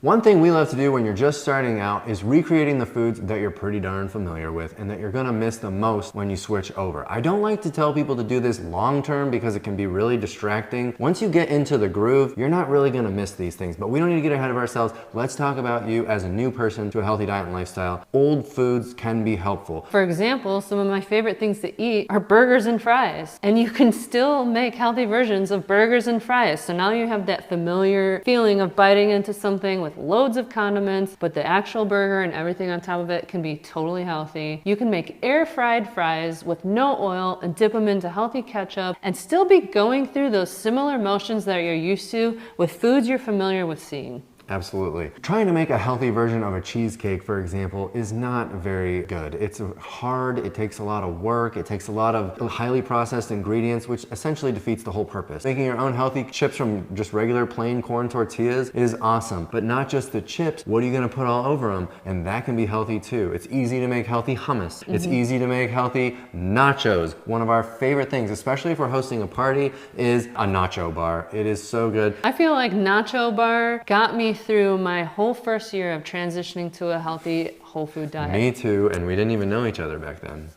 One thing we love to do when you're just starting out is recreating the foods that you're pretty darn familiar with and that you're gonna miss the most when you switch over. I don't like to tell people to do this long term because it can be really distracting. Once you get into the groove, you're not really gonna miss these things, but we don't need to get ahead of ourselves. Let's talk about you as a new person to a healthy diet and lifestyle. Old foods can be helpful. For example, some of my favorite things to eat are burgers and fries, and you can still make healthy versions of burgers and fries. So now you have that familiar feeling of biting into something with loads of condiments, but the actual burger and everything on top of it can be totally healthy. You can make air fried fries with no oil and dip them into healthy ketchup and still be going through those similar motions that you're used to with foods you're familiar with seeing. Absolutely. Trying to make a healthy version of a cheesecake, for example, is not very good. It's hard, it takes a lot of work, it takes a lot of highly processed ingredients, which essentially defeats the whole purpose. Making your own healthy chips from just regular plain corn tortillas is awesome, but not just the chips. What are you gonna put all over them? And that can be healthy too. It's easy to make healthy hummus. It's easy to make healthy nachos. One of our favorite things, especially if we're hosting a party, is a nacho bar. It is so good. I feel like nacho bar got me through my whole first year of transitioning to a healthy whole food diet. Me too, and we didn't even know each other back then.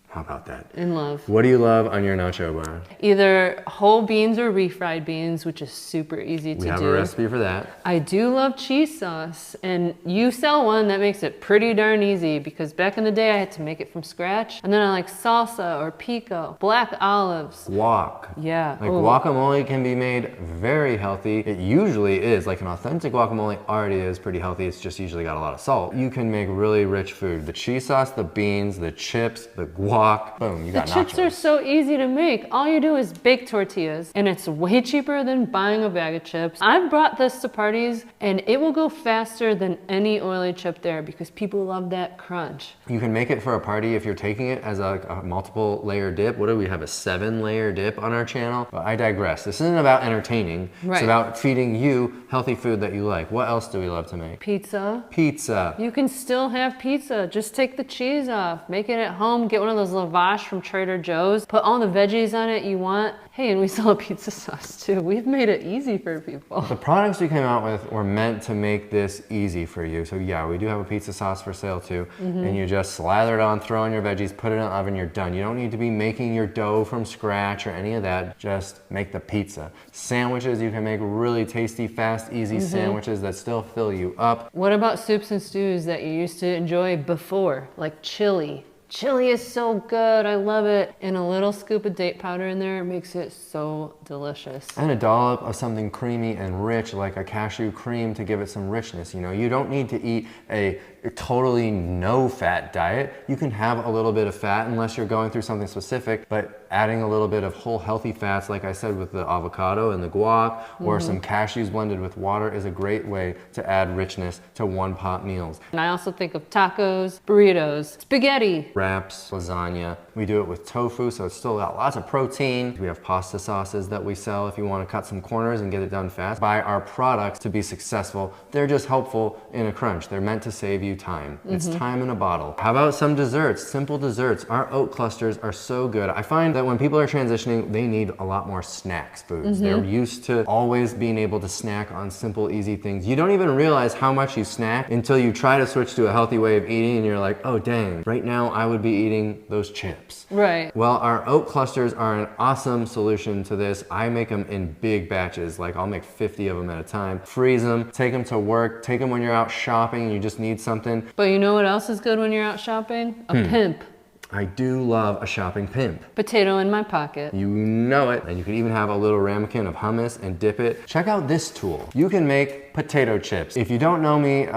How about that? In love. What do you love on your nacho bar? Either whole beans or refried beans, which is super easy to do. We have a recipe for that. I do love cheese sauce, and you sell one that makes it pretty darn easy because back in the day I had to make it from scratch. And then I like salsa or pico, black olives. Guac. Yeah. Like guacamole can be made very healthy. It usually is, like an authentic guacamole already is pretty healthy. It's just usually got a lot of salt. You can make really rich food. The cheese sauce, the beans, the chips, the guac, boom, you got nachos. The chips are so easy to make. All you do is bake tortillas, and it's way cheaper than buying a bag of chips. I've brought this to parties, and it will go faster than any oily chip there because people love that crunch. You can make it for a party if you're taking it as a multiple layer dip. What do we have, a 7-layer dip on our channel? But I digress. This isn't about entertaining. Right. It's about feeding you healthy food that you like. What else do we love to make? Pizza. Pizza. You can still have pizza. Just take the cheese off. Make it at home. Get one of those lavash from Trader Joe's. Put all the veggies on it you want. Hey, and we sell a pizza sauce too. We've made it easy for people. The products we came out with were meant to make this easy for you. So yeah, we do have a pizza sauce for sale too. And you just slather it on, throw in your veggies, put it in the oven, you're done. You don't need to be making your dough from scratch or any of that. Just make the pizza. Sandwiches, you can make really tasty, fast, easy sandwiches that still fill you up. What about soups and stews that you used to enjoy before, like chili? Chili is so good, I love it. And a little scoop of date powder in there makes it so delicious. And a dollop of something creamy and rich, like a cashew cream, to give it some richness. You know, you don't need to eat a totally no fat diet. You can have a little bit of fat unless you're going through something specific, but adding a little bit of whole healthy fats, like I said, with the avocado and the guac, or some cashews blended with water, is a great way to add richness to one pot meals. And I also think of tacos, burritos, spaghetti. Wraps, lasagna. We do it with tofu, so it's still got lots of protein. We have pasta sauces that we sell if you want to cut some corners and get it done fast. Buy our products to be successful. They're just helpful in a crunch. They're meant to save you time. It's time in a bottle. How about some desserts? Simple desserts. Our oat clusters are so good. I find that when people are transitioning, they need a lot more snacks foods. They're used to always being able to snack on simple, easy things. You don't even realize how much you snack until you try to switch to a healthy way of eating and you're like, oh dang, right now I would be eating those chips. Right. Well, our oat clusters are an awesome solution to this. I make them in big batches, like I'll make 50 of them at a time. Freeze them, take them to work, take them when you're out shopping and you just need something. But you know what else is good when you're out shopping? A pimp. I do love a shopping pimp. Potato in my pocket. You know it. And you could even have a little ramekin of hummus and dip it. Check out this tool. You can make potato chips. If you don't know me,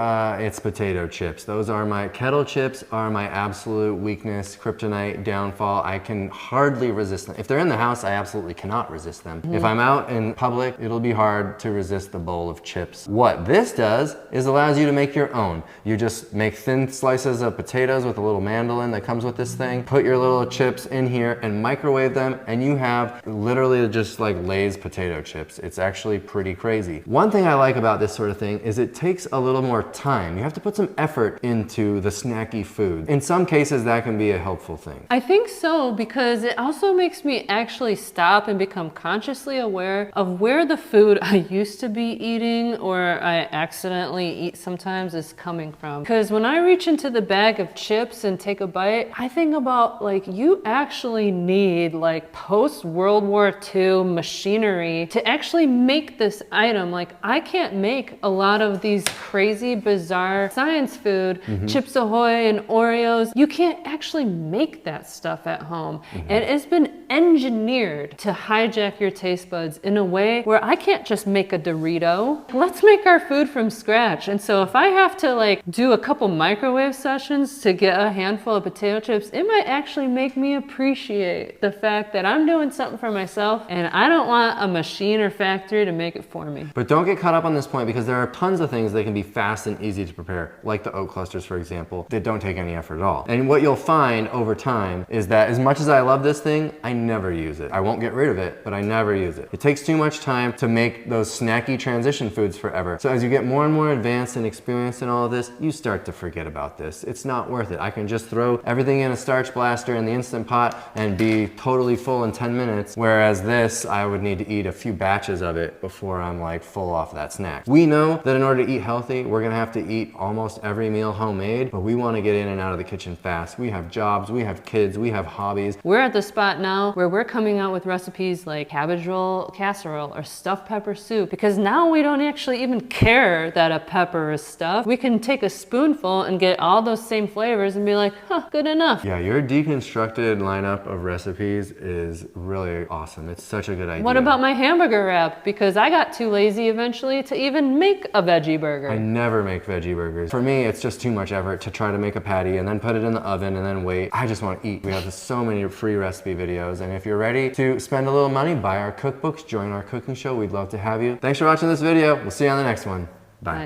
it's potato chips. Those are my kettle chips, are my absolute weakness, kryptonite, downfall. I can hardly resist them. If they're in the house, I absolutely cannot resist them. If I'm out in public, it'll be hard to resist the bowl of chips. What this does is allows you to make your own. You just make thin slices of potatoes with a little mandolin that comes with this thing. thing, put your little chips in here and microwave them, and you have literally just like Lay's potato chips. It's actually pretty crazy. One thing I like about this sort of thing is it takes a little more time. You have to put some effort into the snacky food. In some cases, that can be a helpful thing. I think so, because it also makes me actually stop and become consciously aware of where the food I used to be eating or I accidentally eat sometimes is coming from. Because when I reach into the bag of chips and take a bite, I think about like, you actually need like post-World War II machinery to actually make this item. Like, I can't make a lot of these crazy, bizarre science food, Chips Ahoy and Oreos. You can't actually make that stuff at home. And it's been engineered to hijack your taste buds in a way where I can't just make a Dorito. Let's make our food from scratch. And so if I have to like do a couple microwave sessions to get a handful of potato chips, it might actually make me appreciate the fact that I'm doing something for myself and I don't want a machine or factory to make it for me. But don't get caught up on this point, because there are tons of things that can be fast and easy to prepare, like the oat clusters, for example, that don't take any effort at all. And what you'll find over time is that as much as I love this thing, I never use it. I won't get rid of it, but I never use it. It takes too much time to make those snacky transition foods forever. So as you get more and more advanced and experienced in all of this, you start to forget about this. It's not worth it. I can just throw everything in a starch blaster in the Instant Pot and be totally full in 10 minutes, whereas this, I would need to eat a few batches of it before I'm like full off that snack. We know that in order to eat healthy, we're gonna have to eat almost every meal homemade, but we wanna get in and out of the kitchen fast. We have jobs, we have kids, we have hobbies. We're at the spot now where we're coming out with recipes like cabbage roll casserole or stuffed pepper soup, because now we don't actually even care that a pepper is stuffed. We can take a spoonful and get all those same flavors and be like, huh, good enough. Yeah, your deconstructed lineup of recipes is really awesome. It's such a good idea. What about my hamburger wrap? Because I got too lazy eventually to even make a veggie burger. I never make veggie burgers. For me, it's just too much effort to try to make a patty and then put it in the oven and then wait. I just want to eat. We have so many free recipe videos, and if you're ready to spend a little money, buy our cookbooks, join our cooking show, we'd love to have you. Thanks for watching this video. We'll see you on the next one. Bye.